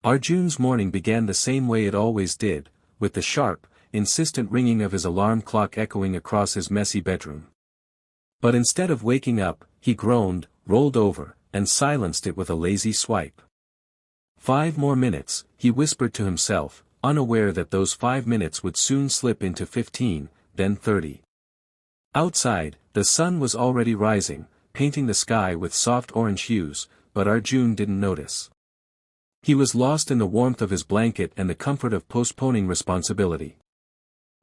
Arjun's morning began the same way it always did, with the sharp, insistent ringing of his alarm clock echoing across his messy bedroom. But instead of waking up, he groaned, rolled over, and silenced it with a lazy swipe. 5 more minutes, he whispered to himself, unaware that those 5 minutes would soon slip into 15, then 30. Outside, the sun was already rising, painting the sky with soft orange hues, but Arjun didn't notice. He was lost in the warmth of his blanket and the comfort of postponing responsibility.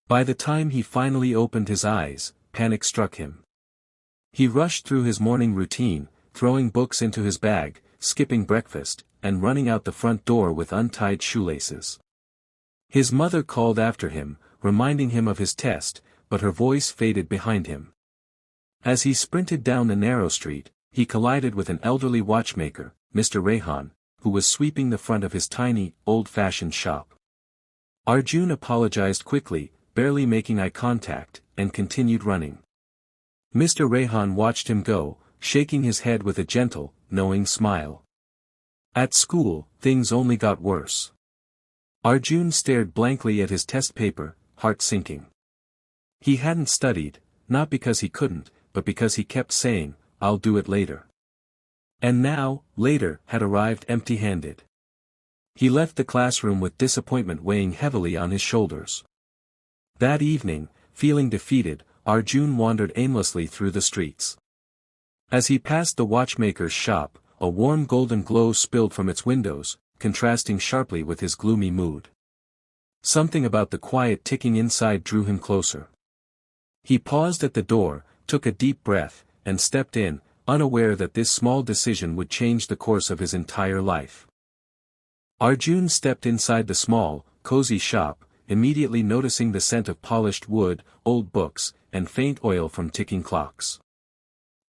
By the time he finally opened his eyes, panic struck him. He rushed through his morning routine, throwing books into his bag, skipping breakfast, and running out the front door with untied shoelaces. His mother called after him, reminding him of his test, but her voice faded behind him. As he sprinted down the narrow street, he collided with an elderly watchmaker, Mr. Rehan, who was sweeping the front of his tiny, old-fashioned shop. Arjun apologized quickly, barely making eye contact, and continued running. Mr. Rehan watched him go, shaking his head with a gentle, knowing smile. At school, things only got worse. Arjun stared blankly at his test paper, heart sinking. He hadn't studied, not because he couldn't, but because he kept saying, "I'll do it later." And now, later, had arrived empty-handed. He left the classroom with disappointment weighing heavily on his shoulders. That evening, feeling defeated, Arjun wandered aimlessly through the streets. As he passed the watchmaker's shop, a warm golden glow spilled from its windows, contrasting sharply with his gloomy mood. Something about the quiet ticking inside drew him closer. He paused at the door, took a deep breath, and stepped in, unaware that this small decision would change the course of his entire life. Arjun stepped inside the small, cozy shop, immediately noticing the scent of polished wood, old books, and faint oil from ticking clocks.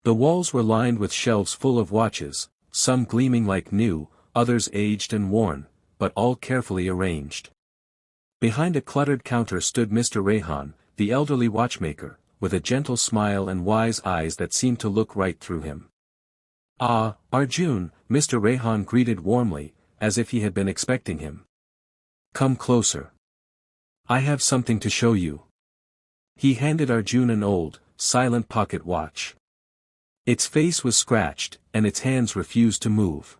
The walls were lined with shelves full of watches, some gleaming like new, others aged and worn, but all carefully arranged. Behind a cluttered counter stood Mr. Rehan, the elderly watchmaker, with a gentle smile and wise eyes that seemed to look right through him. "Ah, Arjun," Mr. Rehan greeted warmly, as if he had been expecting him. "Come closer. I have something to show you." He handed Arjun an old, silent pocket watch. Its face was scratched, and its hands refused to move.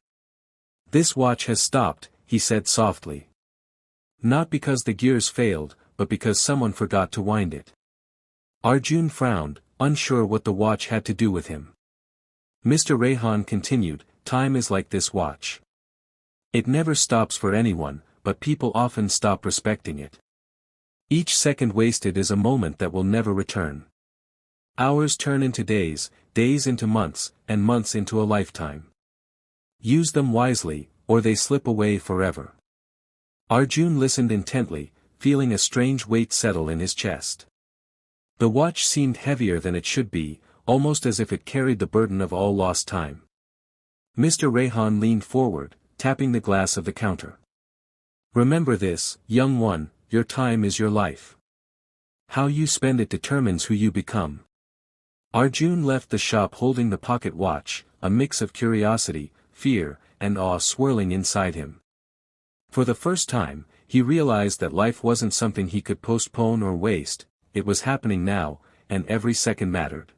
"This watch has stopped," he said softly. "Not because the gears failed, but because someone forgot to wind it." Arjun frowned, unsure what the watch had to do with him. Mr. Rehan continued, "Time is like this watch. It never stops for anyone, but people often stop respecting it. Each second wasted is a moment that will never return. Hours turn into days, days into months, and months into a lifetime. Use them wisely, or they slip away forever." Arjun listened intently, feeling a strange weight settle in his chest. The watch seemed heavier than it should be, almost as if it carried the burden of all lost time. Mr. Rehan leaned forward, tapping the glass of the counter. "Remember this, young one, your time is your life. How you spend it determines who you become." Arjun left the shop holding the pocket watch, a mix of curiosity, fear, and awe swirling inside him. For the first time, he realized that life wasn't something he could postpone or waste. It was happening now, and every second mattered.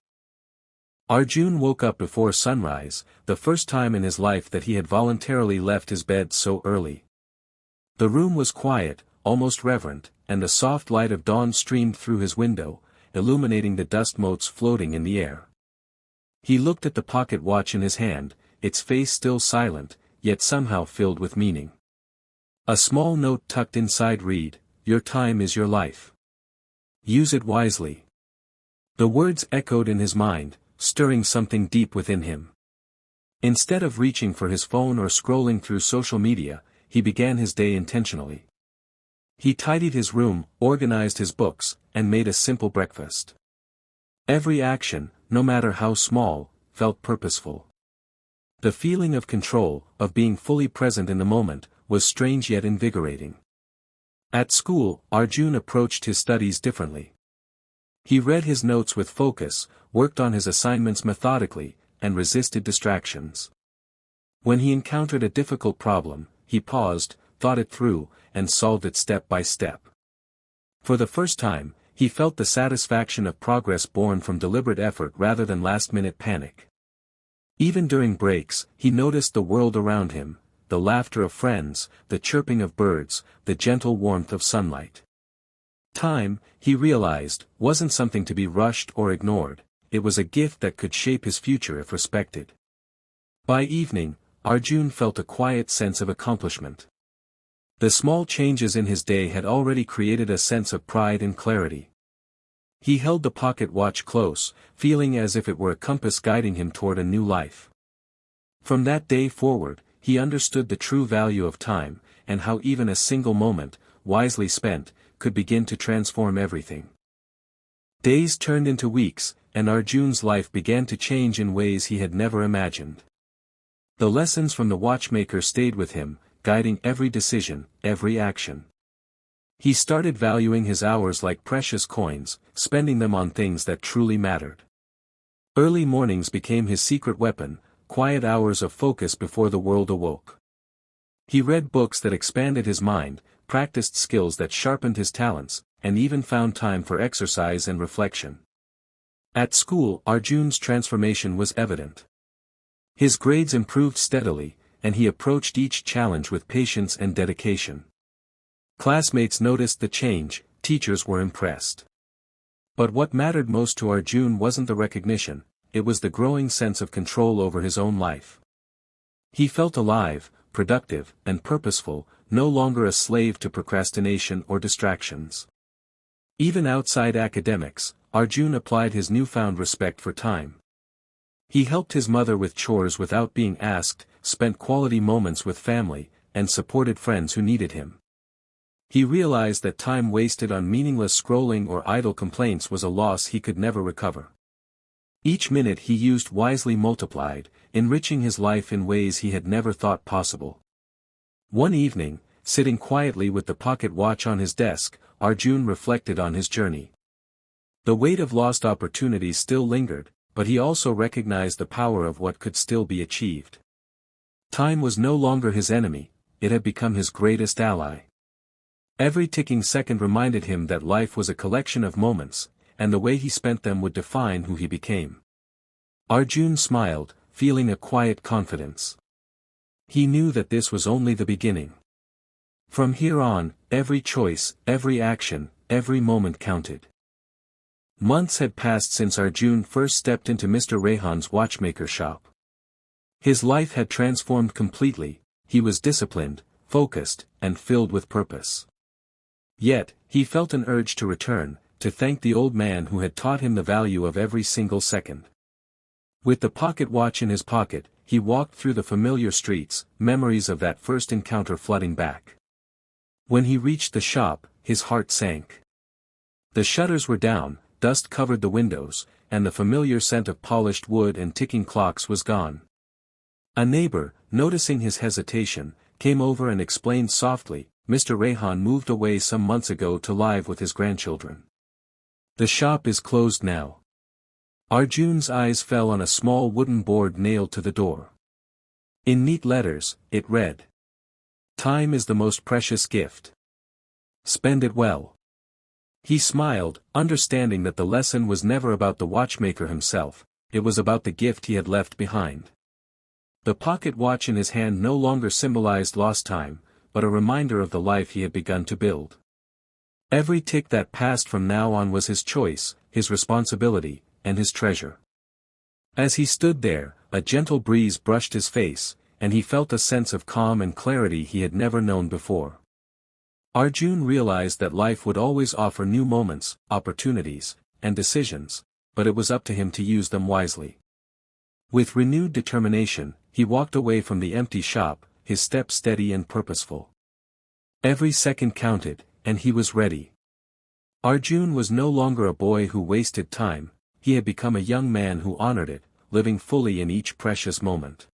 Arjun woke up before sunrise, the first time in his life that he had voluntarily left his bed so early. The room was quiet, almost reverent, and the soft light of dawn streamed through his window, illuminating the dust motes floating in the air. He looked at the pocket watch in his hand, its face still silent, yet somehow filled with meaning. A small note tucked inside read, "Your time is your life. Use it wisely." The words echoed in his mind, stirring something deep within him. Instead of reaching for his phone or scrolling through social media, he began his day intentionally. He tidied his room, organized his books, and made a simple breakfast. Every action, no matter how small, felt purposeful. The feeling of control, of being fully present in the moment, was strange yet invigorating. At school, Arjun approached his studies differently. He read his notes with focus, worked on his assignments methodically, and resisted distractions. When he encountered a difficult problem, he paused, thought it through, and solved it step by step. For the first time, he felt the satisfaction of progress born from deliberate effort rather than last-minute panic. Even during breaks, he noticed the world around him, the laughter of friends, the chirping of birds, the gentle warmth of sunlight. Time, he realized, wasn't something to be rushed or ignored, it was a gift that could shape his future if respected. By evening, Arjun felt a quiet sense of accomplishment. The small changes in his day had already created a sense of pride and clarity. He held the pocket watch close, feeling as if it were a compass guiding him toward a new life. From that day forward, he understood the true value of time, and how even a single moment, wisely spent, could begin to transform everything. Days turned into weeks, and Arjun's life began to change in ways he had never imagined. The lessons from the watchmaker stayed with him, guiding every decision, every action. He started valuing his hours like precious coins, spending them on things that truly mattered. Early mornings became his secret weapon, quiet hours of focus before the world awoke. He read books that expanded his mind, practiced skills that sharpened his talents, and even found time for exercise and reflection. At school, Arjun's transformation was evident. His grades improved steadily, and he approached each challenge with patience and dedication. Classmates noticed the change, teachers were impressed. But what mattered most to Arjun wasn't the recognition, it was the growing sense of control over his own life. He felt alive, productive, and purposeful, no longer a slave to procrastination or distractions. Even outside academics, Arjun applied his newfound respect for time. He helped his mother with chores without being asked, spent quality moments with family, and supported friends who needed him. He realized that time wasted on meaningless scrolling or idle complaints was a loss he could never recover. Each minute he used wisely multiplied, enriching his life in ways he had never thought possible. One evening, sitting quietly with the pocket watch on his desk, Arjun reflected on his journey. The weight of lost opportunities still lingered, but he also recognized the power of what could still be achieved. Time was no longer his enemy, it had become his greatest ally. Every ticking second reminded him that life was a collection of moments, and the way he spent them would define who he became. Arjun smiled, feeling a quiet confidence. He knew that this was only the beginning. From here on, every choice, every action, every moment counted. Months had passed since Arjun first stepped into Mr. Rehan's watchmaker shop. His life had transformed completely, he was disciplined, focused, and filled with purpose. Yet, he felt an urge to return, to thank the old man who had taught him the value of every single second. With the pocket watch in his pocket, he walked through the familiar streets, memories of that first encounter flooding back. When he reached the shop, his heart sank. The shutters were down, dust covered the windows, and the familiar scent of polished wood and ticking clocks was gone. A neighbor, noticing his hesitation, came over and explained softly, Mr. Rehan moved away some months ago to live with his grandchildren. The shop is closed now. Arjun's eyes fell on a small wooden board nailed to the door. In neat letters, it read, "Time is the most precious gift. Spend it well." He smiled, understanding that the lesson was never about the watchmaker himself, it was about the gift he had left behind. The pocket watch in his hand no longer symbolized lost time, but a reminder of the life he had begun to build. Every tick that passed from now on was his choice, his responsibility, and his treasure. As he stood there, a gentle breeze brushed his face, and he felt a sense of calm and clarity he had never known before. Arjun realized that life would always offer new moments, opportunities, and decisions, but it was up to him to use them wisely. With renewed determination, he walked away from the empty shop, his steps steady and purposeful. Every second counted, and he was ready. Arjun was no longer a boy who wasted time, he had become a young man who honored it, living fully in each precious moment.